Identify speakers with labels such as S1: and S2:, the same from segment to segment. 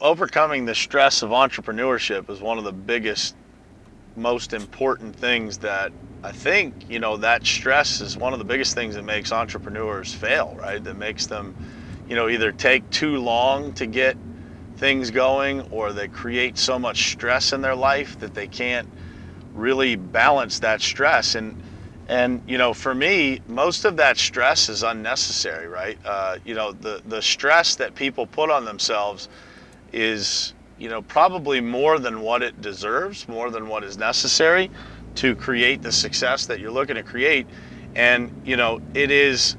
S1: overcoming the stress of entrepreneurship is one of the biggest, most important things that I think, that stress is one of the biggest things that makes entrepreneurs fail, right? That makes them, either take too long to get things going, or they create so much stress in their life that they can't really balance that stress. And for me, most of that stress is unnecessary, right? The stress that people put on themselves is, probably more than what it deserves, more than what is necessary to create the success that you're looking to create. And, it is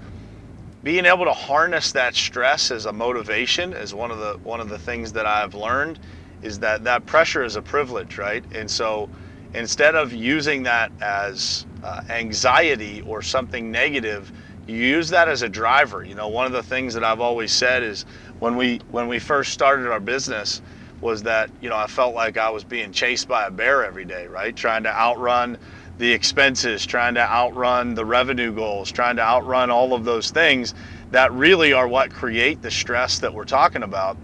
S1: being able to harness that stress as a motivation is one of the things that I've learned, is that pressure is a privilege, right? And so instead of using that as anxiety or something negative, you use that as a driver. One of the things that I've always said is when we first started our business was that, I felt like I was being chased by a bear every day, right? Trying to outrun the expenses, trying to outrun the revenue goals, trying to outrun all of those things that really are what create the stress that we're talking about.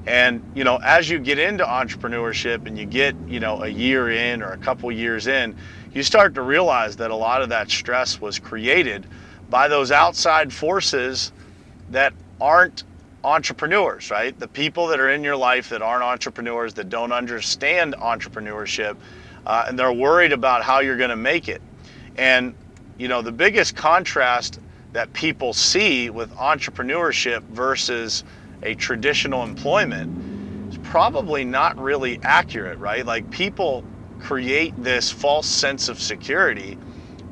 S1: And, as you get into entrepreneurship and you get, a year in or a couple years in, you start to realize that a lot of that stress was created by those outside forces that aren't entrepreneurs, right? The people that are in your life that aren't entrepreneurs, that don't understand entrepreneurship, and they're worried about how you're going to make it. And, the biggest contrast that people see with entrepreneurship versus a traditional employment is probably not really accurate, right? Like, people create this false sense of security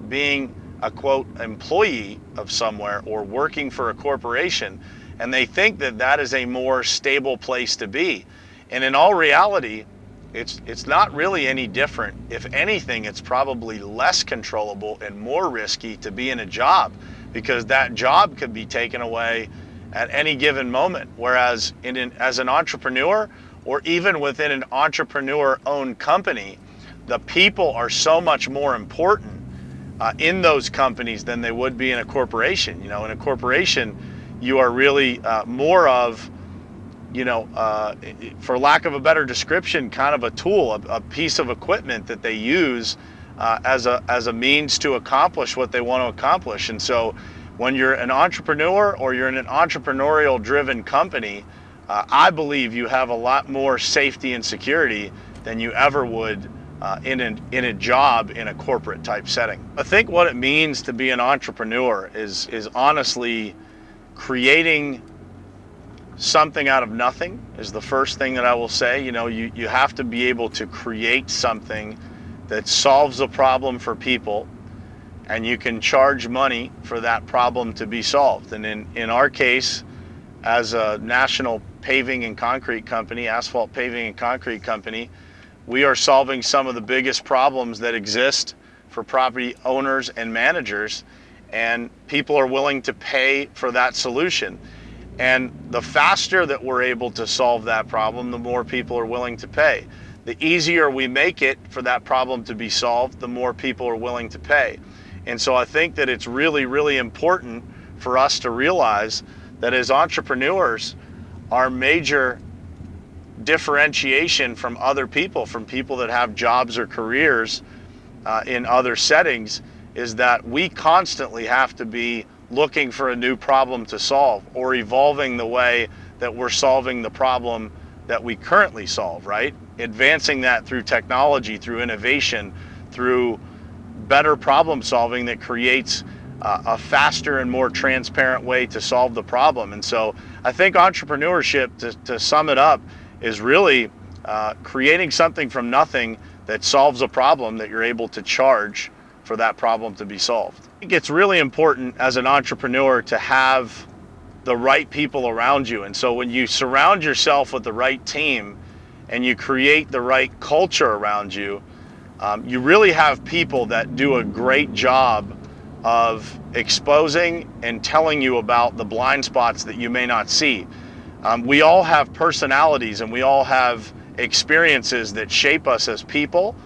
S1: being a quote employee of somewhere or working for a corporation, and they think that that is a more stable place to be. And in all reality, it's not really any different. If anything, it's probably less controllable and more risky to be in a job, because that job could be taken away at any given moment. Whereas as an entrepreneur, or even within an entrepreneur-owned company, the people are so much more important in those companies than they would be in a corporation. In a corporation, you are really more of, for lack of a better description, kind of a tool, a piece of equipment that they use as a means to accomplish what they want to accomplish. And so when you're an entrepreneur or you're in an entrepreneurial driven company, I believe you have a lot more safety and security than you ever would in a job in a corporate type setting. I think what it means to be an entrepreneur is honestly creating something out of nothing is the first thing that I will say. You have to be able to create something that solves a problem for people, and you can charge money for that problem to be solved. And in our case, as a national paving and concrete company, asphalt paving and concrete company, we are solving some of the biggest problems that exist for property owners and managers, and people are willing to pay for that solution. And the faster that we're able to solve that problem, the more people are willing to pay. The easier we make it for that problem to be solved, the more people are willing to pay. And so I think that it's really, really important for us to realize that as entrepreneurs, our major differentiation from other people, from people that have jobs or careers in other settings, is that we constantly have to be looking for a new problem to solve, or evolving the way that we're solving the problem that we currently solve, right? Advancing that through technology, through innovation, through better problem solving that creates a faster and more transparent way to solve the problem. And so I think entrepreneurship, to sum it up, is really creating something from nothing that solves a problem that you're able to charge for that problem to be solved. I think it's really important as an entrepreneur to have the right people around you. And so when you surround yourself with the right team and you create the right culture around you, you really have people that do a great job of exposing and telling you about the blind spots that you may not see. We all have personalities and we all have experiences that shape us as people,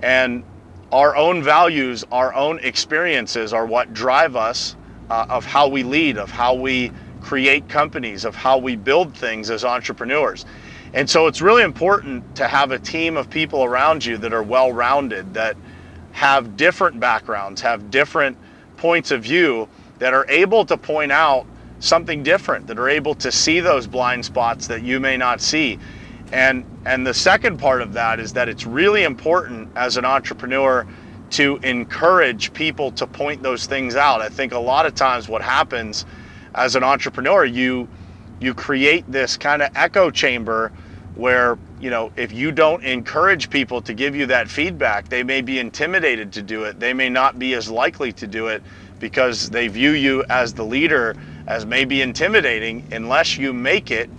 S1: and our own values, our own experiences are what drive us of how we lead, of how we create companies, of how we build things as entrepreneurs. And so it's really important to have a team of people around you that are well-rounded, that have different backgrounds, have different points of view, that are able to point out something different, that are able to see those blind spots that you may not see. And the second part of that is that it's really important as an entrepreneur to encourage people to point those things out. I think a lot of times what happens as an entrepreneur, you create this kind of echo chamber where, if you don't encourage people to give you that feedback, they may be intimidated to do it. They may not be as likely to do it because they view you as the leader as maybe intimidating, unless you make it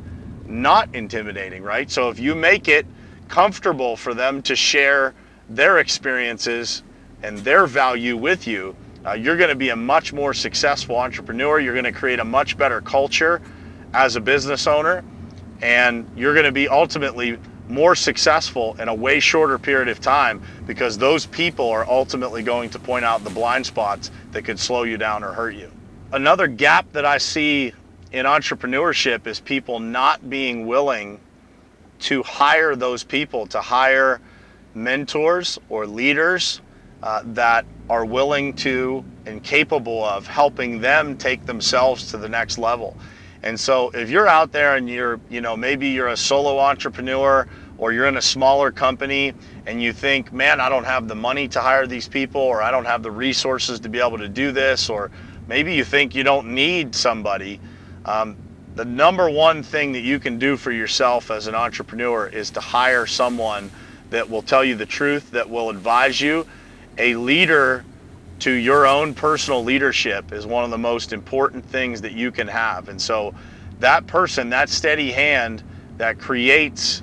S1: not intimidating, right? So if you make it comfortable for them to share their experiences and their value with you, you're going to be a much more successful entrepreneur. You're going to create a much better culture as a business owner, and you're going to be ultimately more successful in a way shorter period of time, because those people are ultimately going to point out the blind spots that could slow you down or hurt you. Another gap that I see in entrepreneurship is people not being willing to hire those people, to hire mentors or leaders that are willing to and capable of helping them take themselves to the next level. And so if you're out there and maybe you're a solo entrepreneur, or you're in a smaller company and you think, man, I don't have the money to hire these people, or I don't have the resources to be able to do this, or maybe you think you don't need somebody, the number one thing that you can do for yourself as an entrepreneur is to hire someone that will tell you the truth, that will advise you. A leader to your own personal leadership is one of the most important things that you can have. And so that person, that steady hand that creates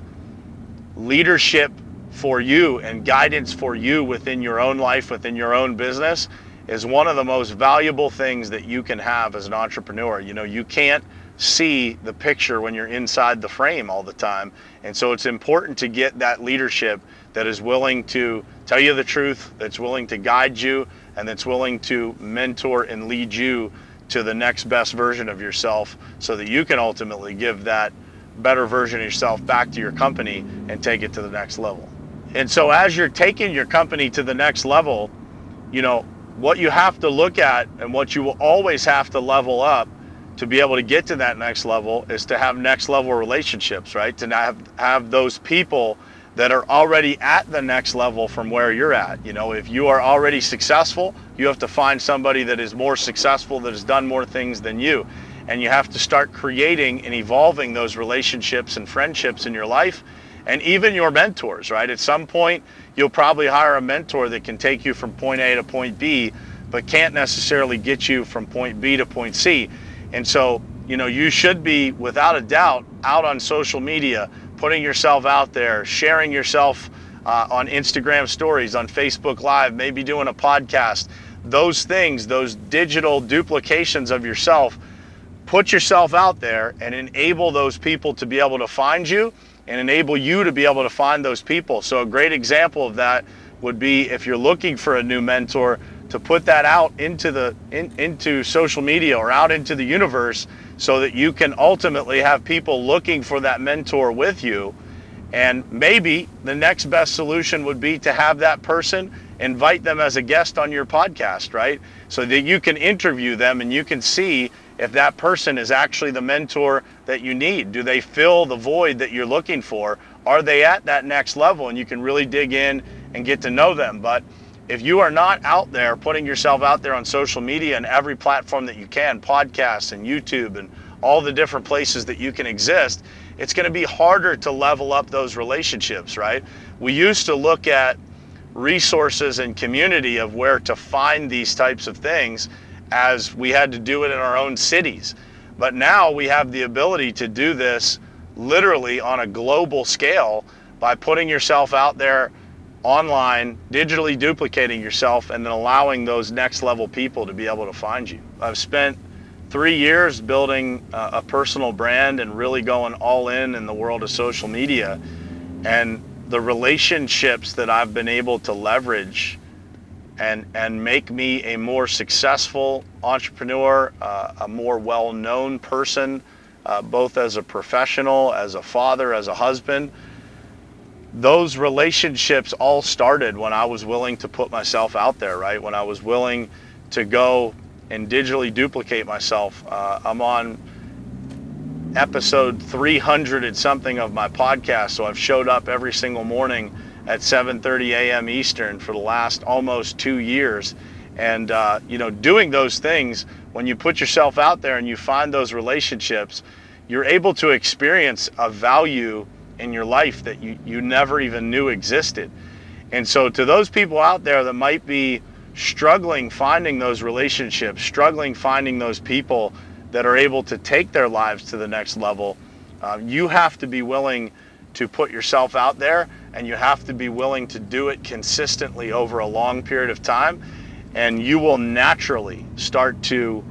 S1: leadership for you and guidance for you within your own life, within your own business, is one of the most valuable things that you can have as an entrepreneur. You can't see the picture when you're inside the frame all the time. And so it's important to get that leadership that is willing to tell you the truth, that's willing to guide you, and that's willing to mentor and lead you to the next best version of yourself, so that you can ultimately give that better version of yourself back to your company and take it to the next level. And so as you're taking your company to the next level, what you have to look at, and what you will always have to level up to be able to get to that next level, is to have next level relationships, right? To have those people that are already at the next level from where you're at. If you are already successful, you have to find somebody that is more successful, that has done more things than you. And you have to start creating and evolving those relationships and friendships in your life, and even your mentors, right? At some point, you'll probably hire a mentor that can take you from point A to point B, but can't necessarily get you from point B to point C. And so, you should be, without a doubt, out on social media, putting yourself out there, sharing yourself on Instagram stories, on Facebook Live, maybe doing a podcast. Those things, those digital duplications of yourself, put yourself out there and enable those people to be able to find you, and enable you to be able to find those people. So a great example of that would be, if you're looking for a new mentor, to put that out into social media or out into the universe, so that you can ultimately have people looking for that mentor with you. And maybe the next best solution would be to have that person invite them as a guest on your podcast, right? So that you can interview them and you can see if that person is actually the mentor that you need. Do they fill the void that you're looking for? Are they at that next level? And you can really dig in and get to know them. But if you are not out there putting yourself out there on social media and every platform that you can, podcasts and YouTube and all the different places that you can exist, it's going to be harder to level up those relationships, right? We used to look at resources and community of where to find these types of things, as we had to do it in our own cities. But now we have the ability to do this literally on a global scale by putting yourself out there online, digitally duplicating yourself, and then allowing those next level people to be able to find you. I've spent 3 years building a personal brand and really going all in the world of social media. And the relationships that I've been able to leverage and make me a more successful entrepreneur, a more well-known person both as a professional, as a father, as a husband. Those relationships all started when I was willing to put myself out there, right? When I was willing to go and digitally duplicate myself. I'm on episode 300 and something of my podcast, so I've showed up every single morning at 7:30 a.m. Eastern for the last almost 2 years. And doing those things, when you put yourself out there and you find those relationships, you're able to experience a value in your life that you never even knew existed. And so to those people out there that might be struggling finding those relationships, struggling finding those people that are able to take their lives to the next level, you have to be willing to put yourself out there, and you have to be willing to do it consistently over a long period of time, and you will naturally start to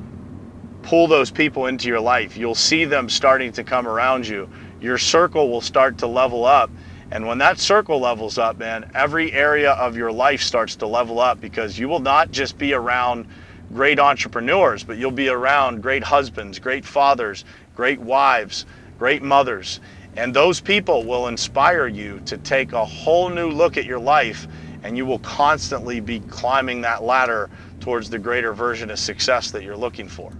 S1: pull those people into your life. You'll see them starting to come around you. Your circle will start to level up. And when that circle levels up, man, every area of your life starts to level up, because you will not just be around great entrepreneurs, but you'll be around great husbands, great fathers, great wives, great mothers. And those people will inspire you to take a whole new look at your life, and you will constantly be climbing that ladder towards the greater version of success that you're looking for.